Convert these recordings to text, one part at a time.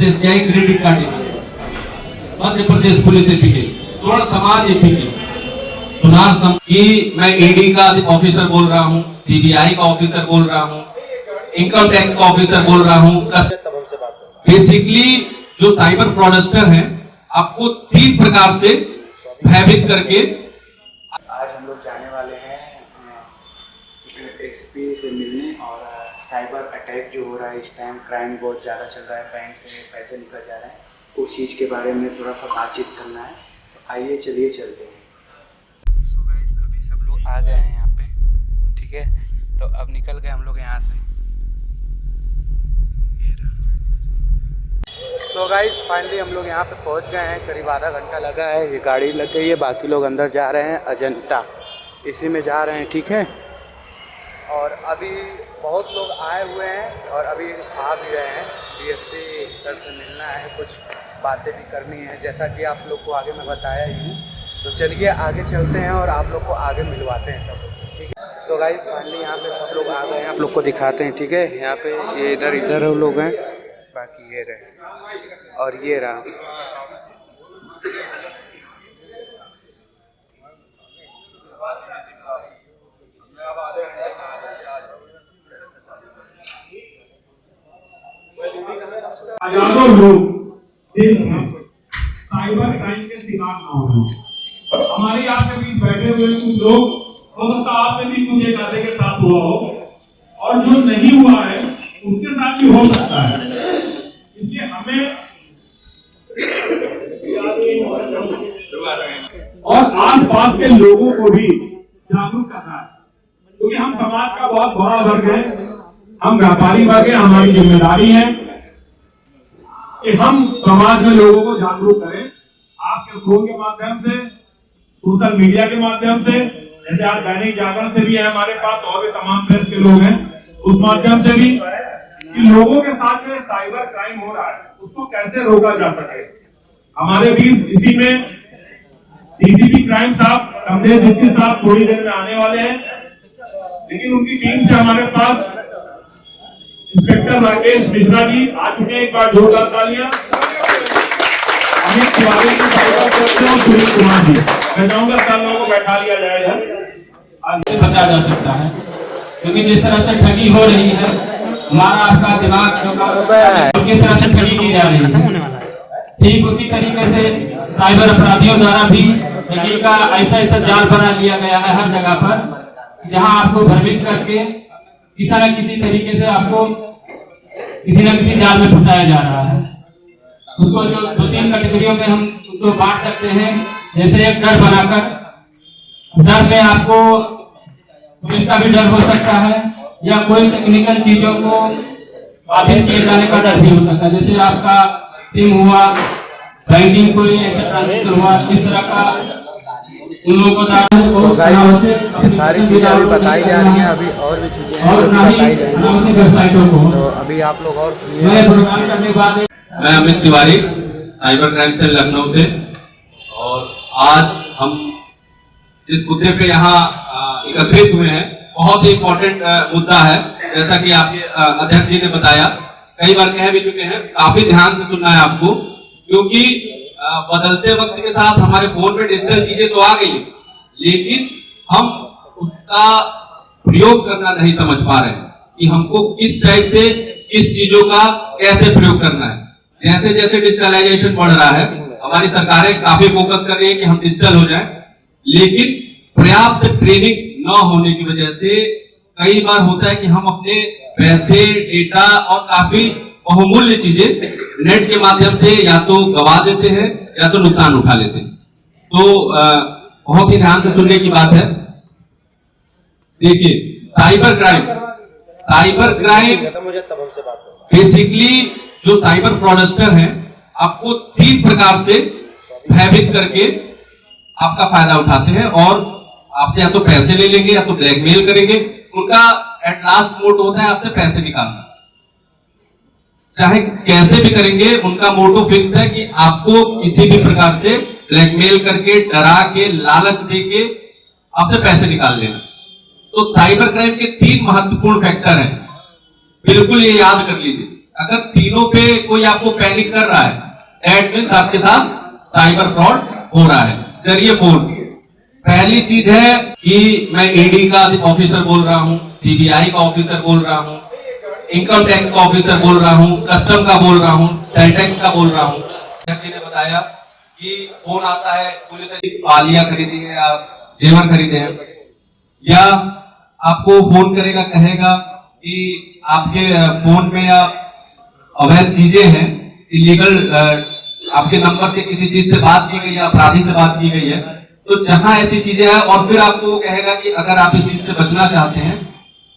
SBI credit card APK, Madhya Pradesh police APK, स्वर्ण समाज APK, सुनार की मैं ईडी का ऑफिसर बोल रहा हूँ, CBI का ऑफिसर बोल रहा हूँ, इनकम टैक्स का ऑफिसर बोल रहा हूँ। बेसिकली जो साइबर फ्रॉडस्टर हैं आपको 3 प्रकार से भयभीत करके। आज हम लोग जाने वाले हैं SP से मिलने, और साइबर अटैक जो हो रहा है इस टाइम, क्राइम बहुत ज़्यादा चल रहा है, बैंक से पैसे निकल जा रहे हैं, उस चीज़ के बारे में थोड़ा सा बातचीत करना है। तो आइए चलिए चलते हैं। सो गाइस अभी सब लोग आ गए हैं यहाँ पे, ठीक है, तो अब निकल गए हम लोग यहाँ से। सो गाइस फाइनली हम लोग यहाँ पे पहुँच गए हैं, करीब आधा घंटा लगा है, ये गाड़ी लग गई है, बाकी लोग अंदर जा रहे हैं, अजंता इसी में जा रहे हैं, ठीक है। और अभी बहुत लोग आए हुए हैं और अभी आ भी रहे हैं। DSP सर से मिलना है, कुछ बातें भी करनी है, जैसा कि आप लोग को आगे मैं बताया ही हूँ। तो चलिए आगे चलते हैं और आप लोग को आगे मिलवाते हैं सब लोग से, ठीक है। सो गाइस फाइनली यहाँ पे सब लोग आ गए हैं, आप लोग को दिखाते हैं, ठीक है। यहाँ पे ये इधर लोग हैं, बाकी ये रहे और ये रहा। हजारों लोग देश में साइबर क्राइम के शिकार ना हो। हमारे आपके बीच बैठे हुए कुछ लोग, हो सकता है आप में भी कुछ एक आधे के साथ हुआ हो, और जो नहीं हुआ है उसके साथ भी हो सकता है। इसलिए हमें और आसपास के लोगों को भी जागरूक करना है, क्योंकि हम समाज का बहुत बड़ा वर्ग है, हम व्यापारी वर्ग है, हमारी जिम्मेदारी है कि हम समाज में लोगों को जागरूक करें। आपके फोन के माध्यम से, सोशल मीडिया के माध्यम से, जैसे आज दैनिक जागरण से भी है हमारे पास, और भी तमाम प्रेस के लोग हैं, उस माध्यम से भी कि लोगों के साथ में साइबर क्राइम हो रहा है उसको कैसे रोका जा सके। हमारे बीच इसी में DCP क्राइम साहब कमलेश दीक्षित साहब थोड़ी देर में आने वाले हैं, लेकिन उनकी टीम से हमारे पास इंस्पेक्टर राकेश मिश्रा जी आ चुके हैं, एक बार जोरदार तालियां। अमित तिवारी जी, साइबर सेल और सुनील कुमार जी, मैं चाहूंगा सब लोगों को बैठा लिया जाएगा। आगे बचा जा सकता है, क्योंकि जिस तरह से ठगी हो रही है, हमारा आपका दिमाग किस तरह से ठगी की जा रही है, ठीक उसी तरीके से साइबर अपराधियों द्वारा भी ठगी का ऐसा जाल बना लिया गया है हर जगह पर, जहां आपको भ्रमित करके किसी न किसी तरीके से आपको किसी न किसी जाल में फंसाया जा रहा है। उसको जो 2-3 कैटेगरियों में हम उसको बांट सकते हैं। जैसे एक डर बनाकर, डर में आपको पुलिस का भी डर हो सकता है, या कोई टेक्निकल चीजों को बाधित किए जाने का डर भी हो सकता है। जैसे आपका सिम हुआ, बैंकिंग कोई ऐसा ट्रांजेक्शन हुआ, इस तरह का उन लोगों को ये सारी चीजें अभी बताई जा रही हैं, अभी और भी चीजें हैं जो बताई जाएंगी, तो अभी आप लोग और सुनिए। मैं Amit Tiwari, cyber crime cell Lucknow से, और आज हम जिस मुद्दे पे यहाँ एकत्रित हुए हैं, बहुत ही इम्पोर्टेंट मुद्दा है। जैसा कि आपके अध्यक्ष जी ने बताया, कई बार कह भी चुके हैं, काफी ध्यान से सुनना है आपको, क्योंकि बदलते वक्त के साथ हमारे फोन में डिजिटल चीजें तो आ गई, लेकिन हम उसका प्रयोग करना नहीं समझ पा रहे हैं कि हमको किस टाइप से किस चीजों का कैसे प्रयोग करना है। जैसे जैसे डिजिटलाइजेशन बढ़ रहा है, हमारी सरकारें काफी फोकस कर रही है कि हम डिजिटल हो जाएं, लेकिन पर्याप्त ट्रेनिंग न होने की वजह से कई बार होता है कि हम अपने पैसे, डेटा और काफी बहुमूल्य चीजें नेट के माध्यम से या तो गवा देते हैं या तो नुकसान उठा लेते हैं। तो बहुत ही ध्यान से सुनने की बात है। देखिए, साइबर क्राइम बेसिकली जो साइबर फ्रॉडस्टर हैं आपको 3 प्रकार से भयभीत करके आपका फायदा उठाते हैं, और आपसे या तो पैसे ले लेंगे या तो ब्लैकमेल करेंगे। उनका एट लास्ट मोड होता है आपसे पैसे निकालना, चाहे कैसे भी करेंगे। उनका मोटो फिक्स है कि आपको किसी भी प्रकार से ब्लैकमेल करके, डरा के, लालच देके आपसे पैसे निकाल लेना। तो साइबर क्राइम के 3 महत्वपूर्ण फैक्टर हैं, बिल्कुल ये याद कर लीजिए। अगर तीनों पे कोई आपको पैनिक कर रहा है, दैट मीन्स आपके साथ साइबर फ्रॉड हो रहा है। चलिए फोन, पहली चीज है कि मैं ईडी का ऑफिसर बोल रहा हूँ, सीबीआई का ऑफिसर बोल रहा हूँ, इनकम टैक्स का ऑफिसर बोल रहा हूँ, कस्टम का बोल रहा हूँ, सेंटेक्स का बोल रहा हूँ। ने बताया कि फोन आता है, पुलिस ने पालियां खरीदी है या जेवर खरीदे हैं, या आपको फोन करेगा, कहेगा कि आपके फोन में या अवैध चीजें हैं, इलीगल आपके नंबर से किसी चीज से बात की गई है, अपराधी से बात की गई है, तो जहां ऐसी चीजें हैं, और फिर आपको वो कहेगा कि अगर आप इस चीज से बचना चाहते हैं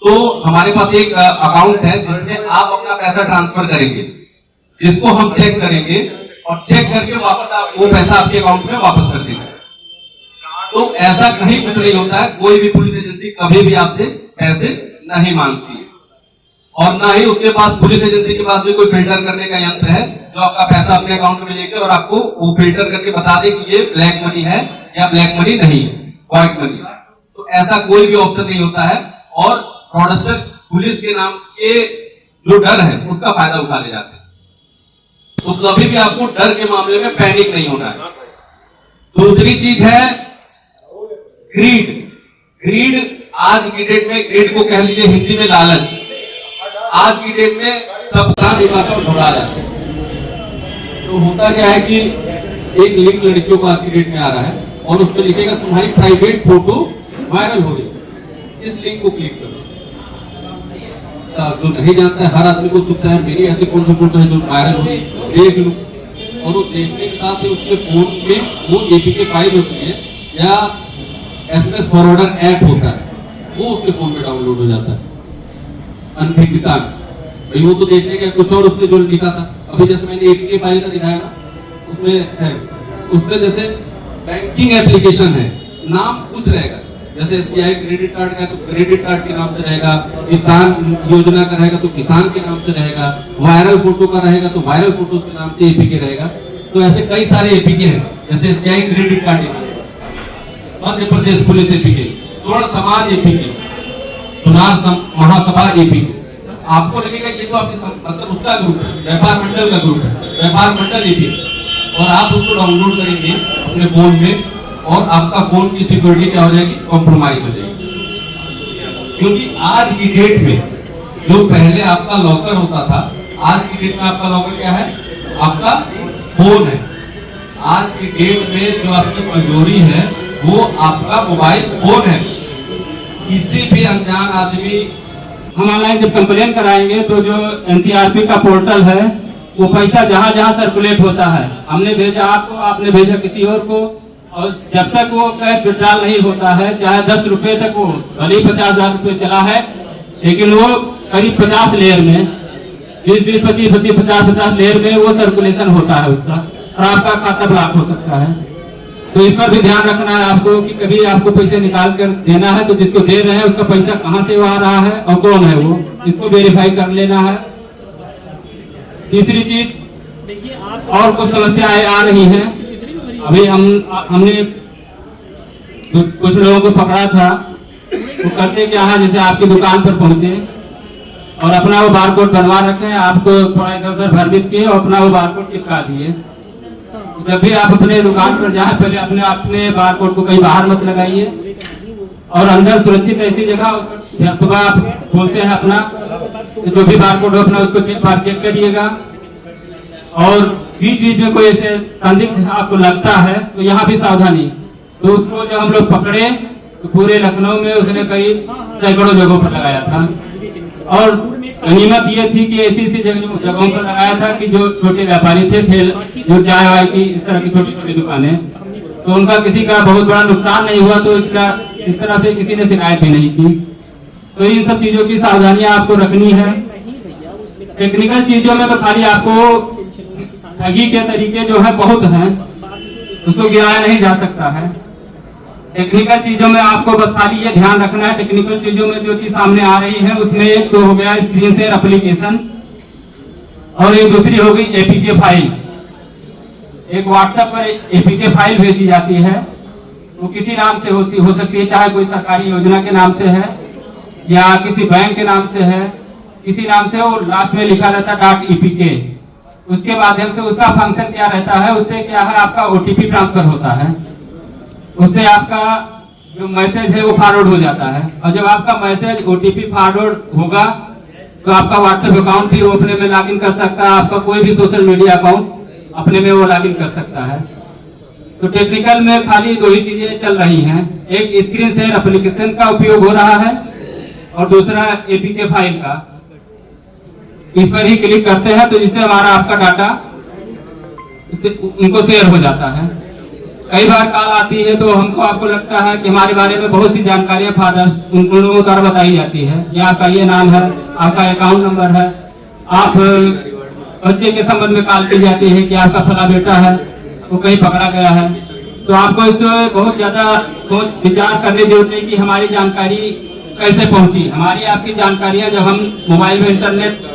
तो हमारे पास एक अकाउंट है जिसमें आप अपना पैसा ट्रांसफर करेंगे, जिसको हम चेक करेंगे और चेक करके वापस आप वो पैसा आपके अकाउंट में वापस कर देंगे। तो ऐसा कहीं कुछ नहीं होता है, कोई भी पुलिस एजेंसी कभी भी आपसे पैसे नहीं मांगती है, और ना ही उसके पास, पुलिस एजेंसी के पास भी कोई फिल्टर करने का यंत्र है जो आपका पैसा अपने अकाउंट में लेकर और आपको वो फिल्टर करके बता दे कि ये ब्लैक मनी है या ब्लैक मनी नहीं है, व्हाइट मनी। तो ऐसा कोई भी ऑप्शन नहीं होता है, और फ्रॉडस्टर पुलिस के नाम के जो डर है उसका फायदा उठा ले जाते हैं। तो कभी भी आपको डर के मामले में पैनिक नहीं होना है। दूसरी चीज है ग्रीड। ग्रीड आज की डेट में, ग्रीड को कह लीजिए हिंदी में लालच, आज की डेट में सब काम एक बात ढूंढा रहा है। तो होता क्या है कि एक लिंक लड़कियों को आज की डेट में आ रहा है और उस पर लिखेगा तुम्हारी प्राइवेट फोटो वायरल हो रही है, इस लिंक को क्लिक करो। जो नहीं जानता है, हर आदमी को सोचता है मेरी ऐसी कौन सी फोटो है जो वायरल हो रही है, देख लूं, और वो देखने के साथ ही उसके फोन में वो एपीके फाइल होती है या एसएमएस फॉरवर्डर ऐप होता है, वो उसके फोन में डाउनलोड हो जाता है अनभिज्ञता में। भाई वो तो देखने का कुछ और उसने जो लिखा था, अभी जैसे मैंने एपीके फाइल का दिखाया ना, उसमें है, उसमें जैसे बैंकिंग एप्लीकेशन है, नाम कुछ रहेगा, जैसे एसबीआई क्रेडिट कार्ड का तो क्रेडिट कार्ड के नाम से रहेगा, किसान योजना का रहेगा तो किसान के नाम से रहेगा, वायरल फोटो का रहेगा तो वायरल फोटो के नाम से एपीके रहेगा। तो ऐसे कई सारे एपीके हैं, जैसे SBI credit card, Madhya Pradesh police APK, स्वर्ण समाज एपीके, सुनार महासभा एपीके। आपको लगेगा ये तो आपकी मतलब उसका ग्रुप है, व्यापार मंडल का ग्रुप है, व्यापार मंडल एपीके, और आप उसको डाउनलोड करेंगे अपने फोन में और आपका फोन की सिक्योरिटी क्या हो जाएगी, कॉम्प्रोमाइज हो जाएगी। क्योंकि आज की डेट में जो पहले आपका लॉकर होता था, आज की डेट में आपका लॉकर क्या है, आपका फोन है। आज की डेट में जो आपकी तिजोरी है वो आपका मोबाइल फोन है। किसी भी अनजान आदमी, हम ऑनलाइन जब कंप्लेन कराएंगे तो जो एनसीआरपी का पोर्टल है वो पैसा जहां जहां सर्कुलेट होता है, हमने भेजा आपको, आपने भेजा किसी और को, और जब तक वो कैश विड्रॉल नहीं होता है, चाहे 10 रुपए तक वो, भले 50,000 रुपए चला है, लेकिन वो करीब 50 लेयर में, 20-20, 25-25, 50-50 लेयर में वो सर्कुलेशन होता है उसका, और आपका खाता ब्लॉक हो सकता है। तो इस पर भी ध्यान रखना है आपको कि कभी आपको पैसे निकाल कर देना है तो जिसको दे रहे हैं उसका पैसा कहाँ से आ रहा है और कौन है वो, इसको वेरीफाई कर लेना है। तीसरी चीज, और कुछ समस्याएं आ रही हैं, अभी हमने कुछ लोगों को पकड़ा था, वो करते क्या है, जैसे आपकी दुकान पर पहुंचे और अपना वो बारकोड बनवा रखे हैं, आपको थोड़ा इधर उधर भ्रमित किए और अपना वो बारकोड चिपका दिए। जब भी आप अपने दुकान पर जाए, पहले अपने बारकोड को कहीं बाहर मत लगाइए, और अंदर सुरक्षित ऐसी जगह, सुबह आप बोलते हैं अपना जो भी बारकोड हो अपना उसको चेक करिएगा, और बीच बीच में कोई ऐसे संदिग्ध आपको लगता है तो यहाँ भी सावधानी। तो उसको जब हम लोग पकड़े तो पूरे लखनऊ में उसने कई सैकड़ों जगहों पर लगाया था, और गनीमत ये थी कि ऐसी जगहों पर लगाया था कि जो छोटे व्यापारी थे, जो चाय वाय की इस तरह की छोटी छोटी दुकानें, तो उनका किसी का बहुत बड़ा नुकसान नहीं हुआ, तो इस तरह से किसी ने शिकायत भी नहीं की। तो इन सब चीजों की सावधानियां आपको रखनी है। टेक्निकल चीजों में तो खाली आपको ठगी के तरीके जो है बहुत हैं, उसको गिराया नहीं जा सकता है। टेक्निकल चीजों में आपको बस खाली ये ध्यान रखना है, टेक्निकल चीजों में जो चीज सामने आ रही है उसमें एक तो हो गया स्क्रीन शेयर एप्लीकेशन, और एक दूसरी हो गई एपीके फाइल। एक व्हाट्सएप पर एपीके फाइल भेजी जाती है, वो किसी नाम से हो सकती है, चाहे कोई सरकारी योजना के नाम से है या किसी बैंक के नाम से है किसी नाम से वो लास्ट में लिखा रहता है .epk। उसके माध्यम से उसका फंक्शन क्या रहता है, उससे क्या है आपका ओटीपी ट्रांसफर होता है, उससे आपका जो मैसेज है वो फॉरवर्ड हो जाता है। और जब आपका मैसेज ओटीपी फॉरवर्ड होगा तो आपका व्हाट्सएप अकाउंट भी वो अपने में लॉगिन कर सकता है, आपका कोई भी सोशल मीडिया अकाउंट अपने में वो लॉगिन कर सकता है। तो टेक्निकल में खाली दो ही चीजें चल रही हैं, एक स्क्रीन शेयर एप्लीकेशन का उपयोग हो रहा है और दूसरा एपीके फाइल का। इस पर ही क्लिक करते हैं तो जिससे हमारा आपका डाटा उनको शेयर हो जाता है। कई बार कॉल आती है तो हमको आपको लगता है कि हमारे बारे में बहुत सी जानकारियां फादर उन लोगों द्वारा बताई जाती है कि आपका ये नाम है, आपका अकाउंट नंबर है, आप बच्चे के संबंध में कॉल की जाती है कि आपका फला बेटा है वो कहीं पकड़ा गया है। तो आपको इसमें बहुत ज्यादा सोच विचार करने की जरूरत है कि हमारी जानकारी कैसे पहुंची। हमारी आपकी जानकारियां जब हम मोबाइल में इंटरनेट